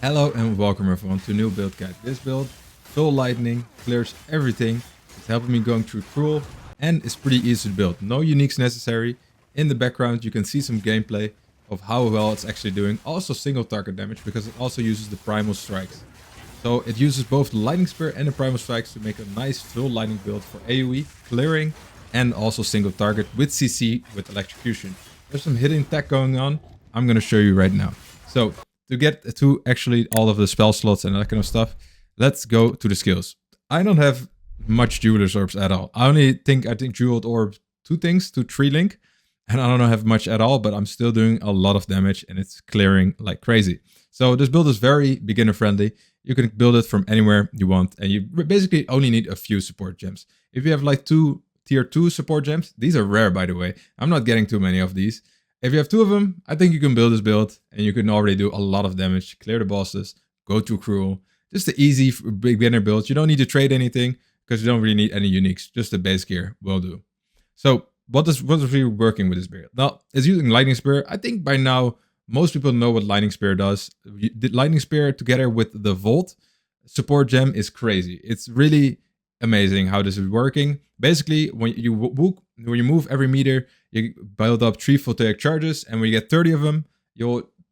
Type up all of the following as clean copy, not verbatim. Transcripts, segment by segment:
Hello and welcome everyone to a new build guide. This build, full lightning, clears everything. It's helping me going through cruel and it's pretty easy to build. No uniques necessary. In the background you can see some gameplay of how well it's actually doing. Also single target damage because it also uses the Primal strikes. So it uses both the lightning spear and the Primal strikes to make a nice full lightning build for AoE, clearing and also single target with CC with electrocution. There's some hidden tech going on. I'm going to show you right now. So to get to actually all of the spell slots and that kind of stuff, let's go to the skills. I don't have much Jeweler's Orbs at all. I think Jeweled Orb 2 things to 3 link, and I don't have much at all, but I'm still doing a lot of damage and it's clearing like crazy. So this build is very beginner friendly. You can build it from anywhere you want, and you basically only need a few support gems. If you have like 2 tier 2 support gems, these are rare by the way. I'm not getting too many of these. If you have 2 of them, I think you can build this build and you can already do a lot of damage, clear the bosses, go through cruel. Just the easy beginner build. You don't need to trade anything because you don't really need any uniques. Just the base gear will do. So what is really working with this build? Now, it's using Lightning Spear. I think by now, most people know what Lightning Spear does. The Lightning Spear together with the Volt support gem is crazy. It's really amazing how this is working. Basically, when you move every meter, you build up 3 voltaic charges, and when you get 30 of them,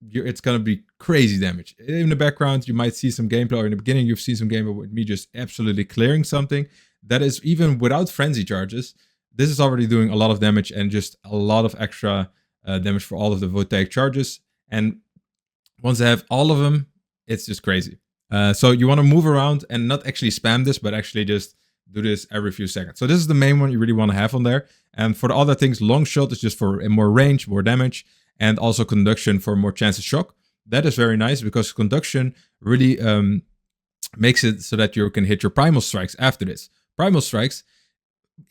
it's gonna be crazy damage. In the background, you might see some gameplay, or in the beginning, you've seen some gameplay with me just absolutely clearing something. That is even without frenzy charges. This is already doing a lot of damage and just a lot of extra damage for all of the voltaic charges. And once I have all of them, it's just crazy. So you want to move around and not actually spam this, but actually just do this every few seconds. So this is the main one you really want to have on there. And for the other things, long shot is just for more range, more damage, and also conduction for more chance of shock. That is very nice because conduction really makes it so that you can hit your primal strikes after this. Primal strikes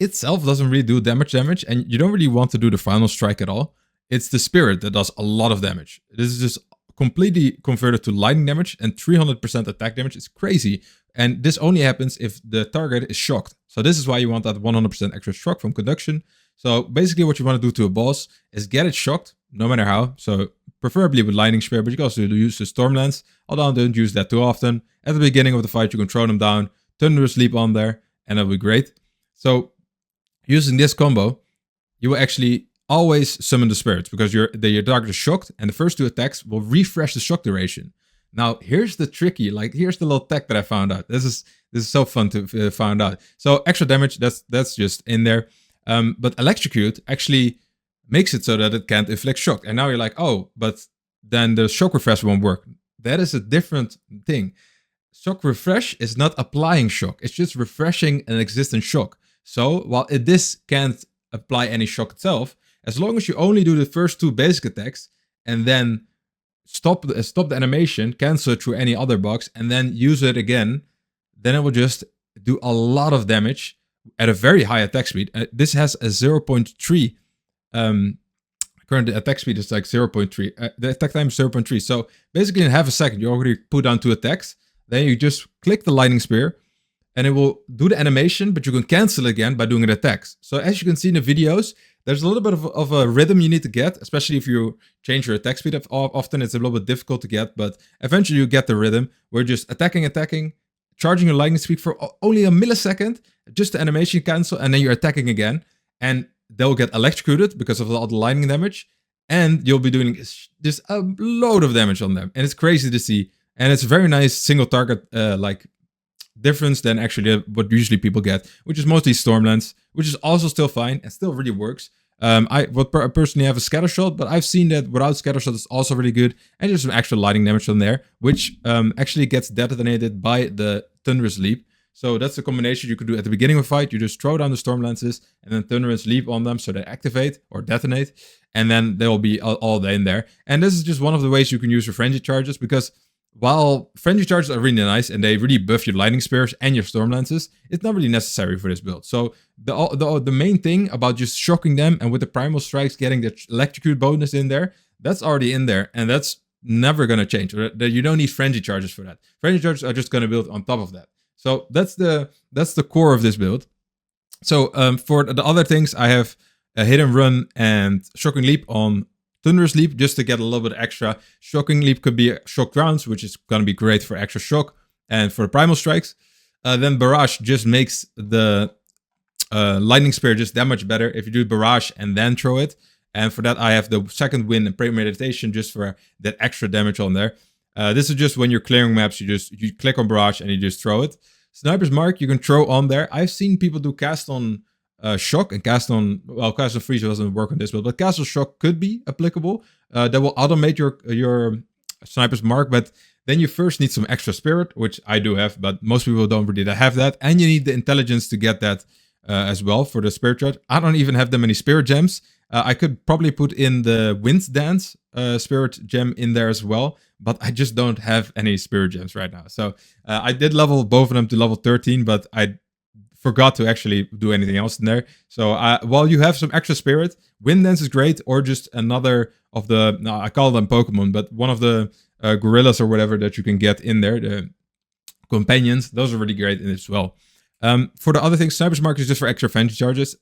itself doesn't really do damage, and you don't really want to do the final strike at all. It's the spirit that does a lot of damage. This is just completely converted to lightning damage and 300% attack damage. It's crazy. And this only happens if the target is shocked. So this is why you want that 100% extra shock from conduction. So basically what you want to do to a boss is get it shocked, no matter how. So preferably with lightning spear, but you can also use the Stormlance. Although I don't use that too often. At the beginning of the fight, you can throw them down, Thunderous Leap on there, and that'll be great. So using this combo, you will actually always summon the spirits because your target is shocked, and the first 2 attacks will refresh the shock duration. Now, here's the here's the little tech that I found out. This is so fun to find out. So extra damage, that's just in there. But electrocute actually makes it so that it can't inflict shock. And now you're like, oh, but then the shock refresh won't work. That is a different thing. Shock refresh is not applying shock. It's just refreshing an existing shock. So while this can't apply any shock itself, as long as you only do the first 2 basic attacks and then stop the animation, cancel it through any other box, and then use it again, then it will just do a lot of damage at a very high attack speed. This has a 0.3. Current attack speed is like 0.3. The attack time is 0.3. So basically in half a second, you already put down 2 attacks. Then you just click the lightning spear, and it will do the animation, but you can cancel it again by doing the attacks. So as you can see in the videos, there's a little bit of a rhythm you need to get, especially if you change your attack speed. Often it's a little bit difficult to get, but eventually you get the rhythm. We're just attacking, charging your lightning speed for only a millisecond, just the animation cancel, and then you're attacking again. And they'll get electrocuted because of all the lightning damage, and you'll be doing just a load of damage on them. And it's crazy to see. And it's a very nice single target difference than actually what usually people get, which is mostly Stormlance, which is also still fine and still really works. I personally have a scatter shot, but I've seen that without scatter shot it's also really good, and there's some extra lightning damage on there, which actually gets detonated by the Thunderous Leap. So that's a combination you could do at the beginning of a fight. You just throw down the Stormlances and then Thunderous Leap on them so they activate or detonate, and then they'll be all day in there. And this is just one of the ways you can use your frenzy charges, because while frenzy charges are really nice and they really buff your lightning spears and your Stormlances, it's not really necessary for this build. So the main thing about just shocking them and with the primal strikes getting the electrocute bonus in there, that's already in there, and that's never going to change. You don't need frenzy charges for that. Frenzy charges are just going to build on top of that. So that's the core of this build. So for the other things, I have a hit and run and shocking leap on Thunderous Leap just to get a little bit extra. Shocking Leap could be shocked rounds, which is going to be great for extra shock and for the Primal Strikes. Then Barrage just makes the Lightning Spear just that much better if you do Barrage and then throw it. And for that, I have the second wind and Premeditation just for that extra damage on there. This is just when you're clearing maps, you click on Barrage and you just throw it. Sniper's Mark, you can throw on there. I've seen people do cast on Shock and cast on, well, cast on Freeze doesn't work on this build, but cast on Shock could be applicable. That will automate your Sniper's Mark, but then you first need some extra Spirit, which I do have, but most people don't really have that. And you need the Intelligence to get that as well for the Spirit Charge. I don't even have that many Spirit Gems. I could probably put in the Wind Dance Spirit Gem in there as well, but I just don't have any Spirit Gems right now. So I did level both of them to level 13, but I forgot to actually do anything else in there. So while you have some extra Spirit, Wind Dance is great, or just another of the, no, I call them Pokemon, but one of the gorillas or whatever that you can get in there, the companions, those are really great in it as well. For the other things, Sniper's Mark is just for extra Frenzy charges.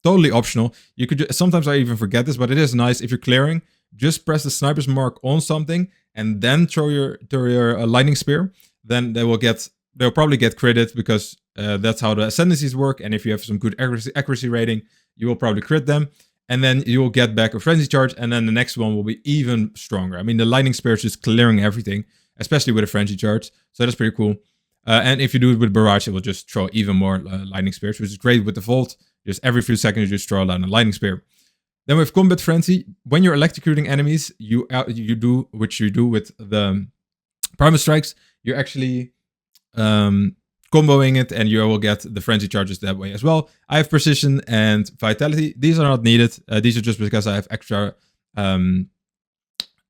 Totally optional. You could sometimes I even forget this, but it is nice if you're clearing. Just press the Sniper's Mark on something and then throw your Lightning Spear. Then they'll probably get credit because that's how the Ascendancies work. And if you have some good accuracy rating, you will probably crit them. And then you will get back a Frenzy Charge, and then the next one will be even stronger. I mean, the Lightning Spear is just clearing everything, especially with a Frenzy Charge. So that's pretty cool. And if you do it with Barrage, it will just throw even more Lightning Spears, which is great with the Volt. Just every few seconds, you just throw down a Lightning Spear. Then with Combat Frenzy, when you're electrocuting enemies, you do with the Primal Strikes, you're actually comboing it, and you will get the Frenzy Charges that way as well. I have Precision and Vitality. These are not needed. These are just because I have extra...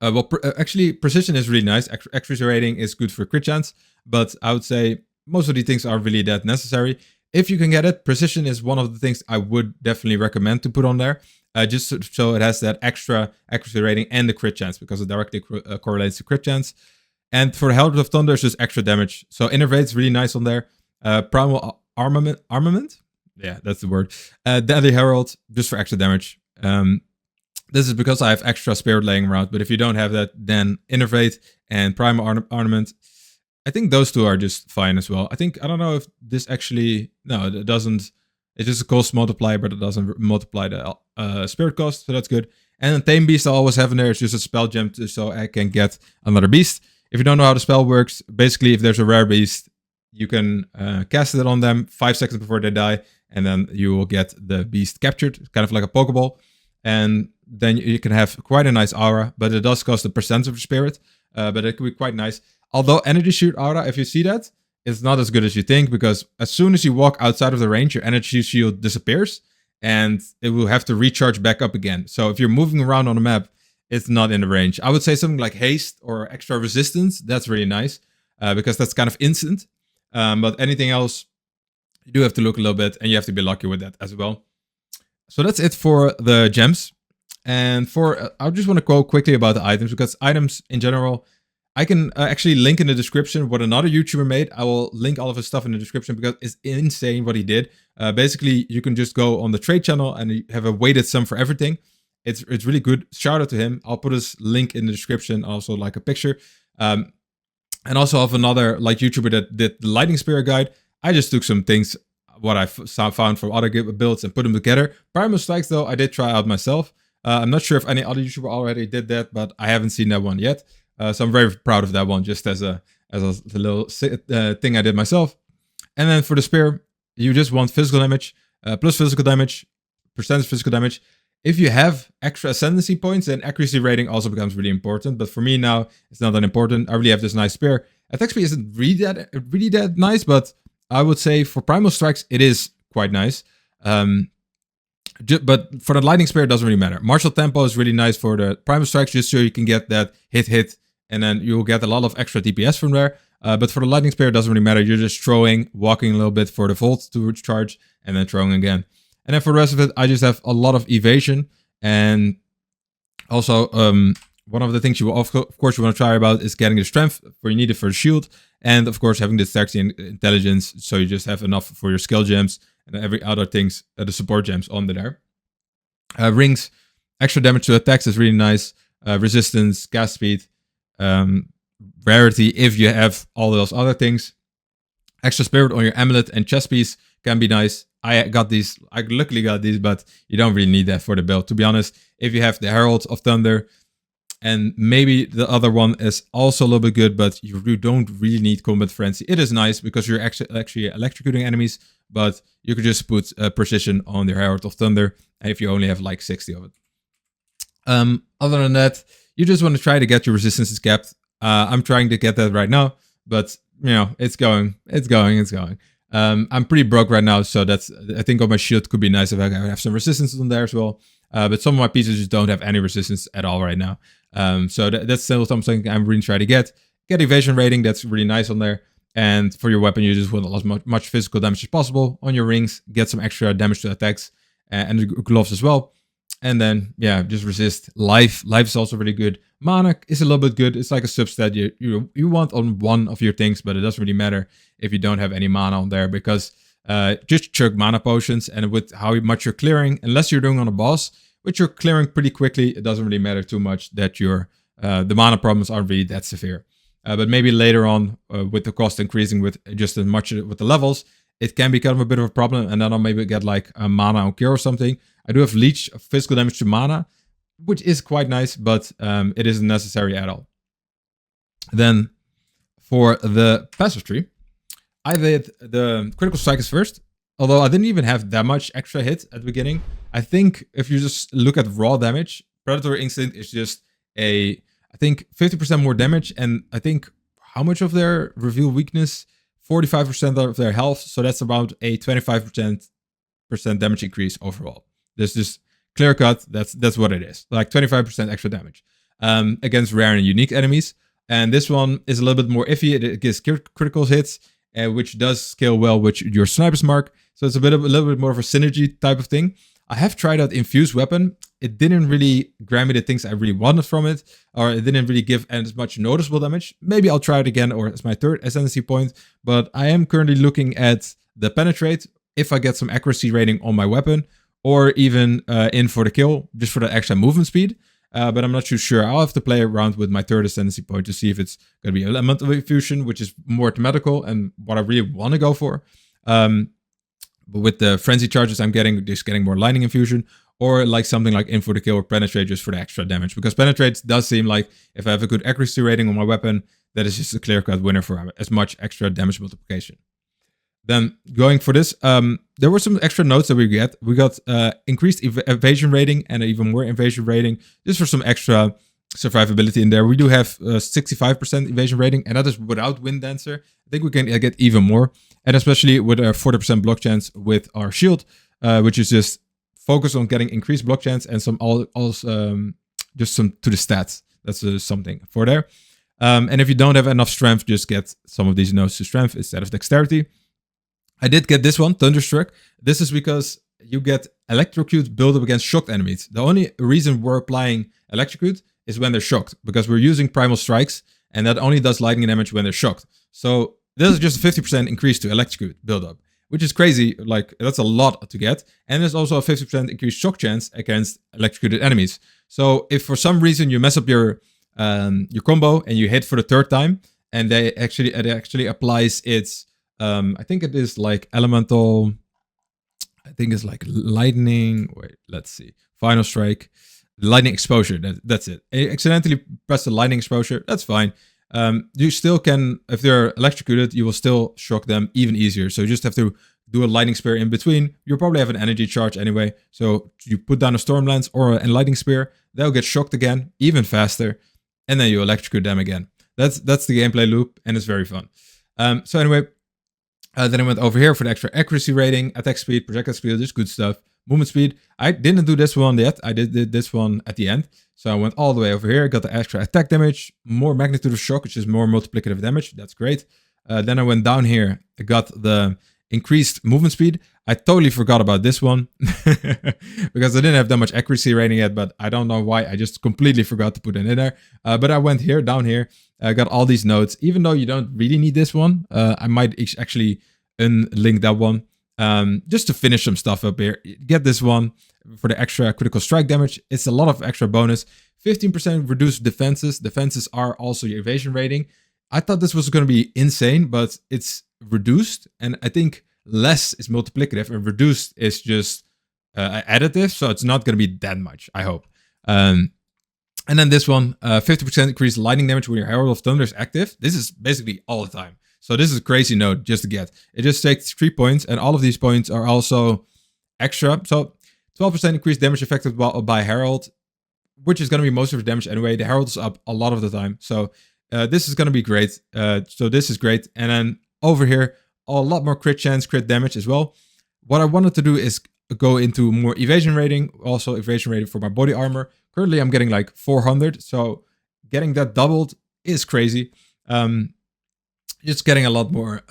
actually, Precision is really nice. Accuracy rating is good for crit chance, but I would say most of these things are really that necessary. If you can get it, Precision is one of the things I would definitely recommend to put on there. Just so it has that extra accuracy rating and the crit chance, because it directly correlates to crit chance. And for the Herald of Thunder, it's just extra damage. So Innervate's really nice on there. Primal Armament? Yeah, that's the word. Deadly Herald, just for extra damage. This is because I have extra Spirit laying around, but if you don't have that, then Innervate and Primal Armament, I think those two are just fine as well. I don't know if this actually, no, it doesn't, it's just a cost multiplier, but it doesn't multiply the Spirit cost, so that's good. And then Tame Beast I always have in there, it's just a spell gem so I can get another beast. If you don't know how the spell works, basically if there's a rare beast, you can cast it on them 5 seconds before they die, and then you will get the beast captured, kind of like a Pokeball. And then you can have quite a nice aura, but it does cost a percent of your spirit, but it could be quite nice. Although Energy Shield aura, if you see that, it's not as good as you think, because as soon as you walk outside of the range, your Energy Shield disappears, and it will have to recharge back up again. So if you're moving around on the map, it's not in the range. I would say something like Haste or Extra Resistance, that's really nice, because that's kind of instant. But anything else, you do have to look a little bit, and you have to be lucky with that as well. So that's it for the gems. And for, I just want to go quickly about the items, because items in general, I can actually link in the description what another YouTuber made. I will link all of his stuff in the description because it's insane what he did. Basically, you can just go on the trade channel and you have a weighted sum for everything. It's really good. Shout out to him. I'll put his link in the description, also like a picture. And also have another like YouTuber that did the Lightning Spear guide. I just took some things, what I found from other builds, and put them together. Primal Strikes though, I did try out myself. I'm not sure if any other YouTuber already did that, but I haven't seen that one yet. So I'm very proud of that one, just as a little thing I did myself. And then for the spear, you just want physical damage, plus physical damage, percentage physical damage. If you have extra ascendancy points, then accuracy rating also becomes really important. But for me now, it's not that important. I really have this nice spear. Attack speed isn't really that nice, but I would say for Primal Strikes, it is quite nice. But for the Lightning Spear, it doesn't really matter. Martial Tempo is really nice for the Primal Strikes, just so you can get that hit, and then you'll get a lot of extra DPS from there. But for the Lightning Spear, it doesn't really matter. You're just throwing, walking a little bit for the Volt to charge, and then throwing again. And then for the rest of it, I just have a lot of evasion. And also, one of the things you will, of course, you want to try about is getting the strength for you need it for the shield. And of course, having the dexterity and intelligence, so you just have enough for your skill gems and every other things, the support gems on there. Rings, Extra damage to attacks is really nice. Resistance, cast speed, rarity if you have all those other things. Extra spirit on your amulet and chest piece can be nice. I luckily got these, but you don't really need that for the build. To be honest, if you have the Herald of Thunder, and maybe the other one is also a little bit good, but you don't really need Combat Frenzy. It is nice because you're actually electrocuting enemies, but you could just put Precision on the Herald of Thunder if you only have like 60 of it. Other than that, you just want to try to get your resistances capped. I'm trying to get that right now, but you know, it's going. I'm pretty broke right now, so I think on my shield could be nice if I have some resistance on there as well. But some of my pieces just don't have any resistance at all right now. So that's still something I'm really trying to get. Get evasion rating, that's really nice on there. And for your weapon, you just want as much physical damage as possible. On your rings, get some extra damage to attacks and the gloves as well. And then, yeah, just resist. Life is also really good. Mana is a little bit good. It's like a substat you want on one of your things, but it doesn't really matter if you don't have any mana on there, because just chug mana potions, and with how much you're clearing, unless you're doing on a boss, which you're clearing pretty quickly, it doesn't really matter too much that the mana problems aren't really that severe. But maybe later on, with the cost increasing with just as much with the levels, it can become a bit of a problem, and then I'll maybe get like a mana on cure or something. I do have leech physical damage to mana, which is quite nice, but it isn't necessary at all. Then for the passive tree, I did the critical strikes first, although I didn't even have that much extra hit at the beginning. I think if you just look at raw damage, Predatory Instinct is just I think 50% more damage, and I think how much of their reveal weakness? 45% of their health, so that's about a 25% damage increase overall. There's just clear cut, that's what it is. Like 25% extra damage against rare and unique enemies. And this one is a little bit more iffy. It gives critical hits, which does scale well with your sniper's mark. So it's a little bit more of a synergy type of thing. I have tried out Infused Weapon. It didn't really grant me the things I really wanted from it, or it didn't really give as much noticeable damage. Maybe I'll try it again, or as my third ascendancy point. But I am currently looking at the Penetrate, if I get some accuracy rating on my weapon, or even in for the kill, just for the extra movement speed. But I'm not too sure. I'll have to play around with my third ascendancy point to see if it's going to be Elemental Infusion, which is more thematical and what I really want to go for. But with the frenzy charges, I'm getting more lightning infusion, or like something like Info the Kill or Penetrate just for the extra damage. Because Penetrate does seem like if I have a good accuracy rating on my weapon, that is just a clear-cut winner for as much extra damage multiplication. Then going for this, there were some extra notes that we get. We got increased evasion rating and even more evasion rating, just for some extra survivability in there. We do have 65% evasion rating, and that is without Wind Dancer. I think we can get even more, and especially with a 40% block chance with our shield, which is just focus on getting increased block chance and some just some to the stats. That's something for there. And if you don't have enough strength, just get some of these nodes to strength instead of dexterity. I did get this one, Thunderstruck. This is because you get Electrocute build up against shocked enemies. The only reason we're applying Electrocute is when they're shocked, because we're using Primal Strikes, and that only does lightning damage when they're shocked. So this is just a 50% increase to Electrocute build-up, which is crazy. Like, that's a lot to get. And there's also a 50% increased shock chance against electrocuted enemies. So if for some reason you mess up your combo and you hit for the third time, and it actually applies its, I think it is like elemental, I think it's like lightning, wait, let's see, Final Strike, lightning exposure, that's it. I accidentally press the lightning exposure, that's fine. You still can, if they're electrocuted, you will still shock them even easier. So you just have to do a lightning spear in between. You'll probably have an energy charge anyway. So you put down a storm lance or a lightning spear, they'll get shocked again, even faster, and then you electrocute them again. That's the gameplay loop, and it's very fun. So anyway, then I went over here for the extra accuracy rating, attack speed, projectile speed, just good stuff. Movement speed, I didn't do this one yet. I did this one at the end. So I went all the way over here, got the extra attack damage, more magnitude of shock, which is more multiplicative damage. That's great. Then I went down here, I got the increased movement speed. I totally forgot about this one because I didn't have that much accuracy rating yet, but I don't know why. I just completely forgot to put it in there. But I went here, down here, I got all these notes. Even though you don't really need this one, I might actually unlink that one. Just to finish some stuff up here. Get this one. for the extra critical strike damage. It's a lot of extra bonus. 15% reduced defenses. Defenses are also your evasion rating. I thought this was going to be insane, but it's reduced. And I think less is multiplicative and reduced is just additive. So it's not going to be that much, I hope. And then this one, 50% increased lightning damage when your Herald of Thunder is active. This is basically all the time. So this is a crazy node just to get. It just takes 3 points, and all of these points are also extra. So 12% increased damage affected by Herald, which is going to be most of the damage anyway. The Herald is up a lot of the time. So this is going to be great. So this is great. And then over here, a lot more crit chance, crit damage as well. What I wanted to do is go into more evasion rating, also evasion rating for my body armor. Currently, I'm getting like 400, so getting that doubled is crazy. Just getting a lot more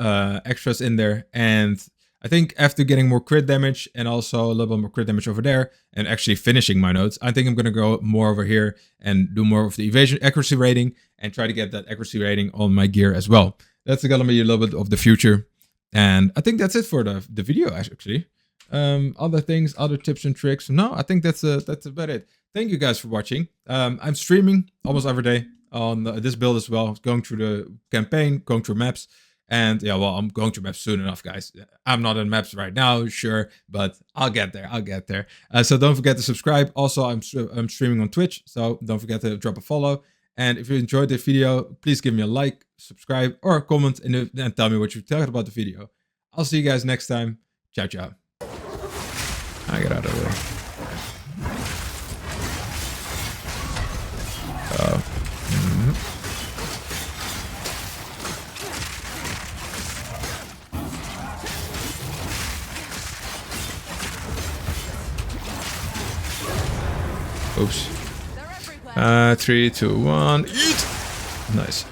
extras in there, and I think after getting more crit damage and also a little bit more crit damage over there, and actually finishing my nodes, I think I'm going to go more over here and do more of the evasion accuracy rating and try to get that accuracy rating on my gear as well. That's going to be a little bit of the future, and I think that's it for the video actually. Other things, other tips and tricks. No, I think that's about it. Thank you guys for watching. I'm streaming almost every day on this build as well. Going through the campaign, going through maps. And yeah, well, I'm going through maps soon enough, guys. I'm not in maps right now, sure, but I'll get there. I'll get there. So don't forget to subscribe. Also, I'm streaming on Twitch, so don't forget to drop a follow. And if you enjoyed the video, please give me a like, subscribe, or a comment, and tell me what you thought about the video. I'll see you guys next time. Ciao, ciao. I get out of there. Oops. 3, 2, 1, eat! Nice.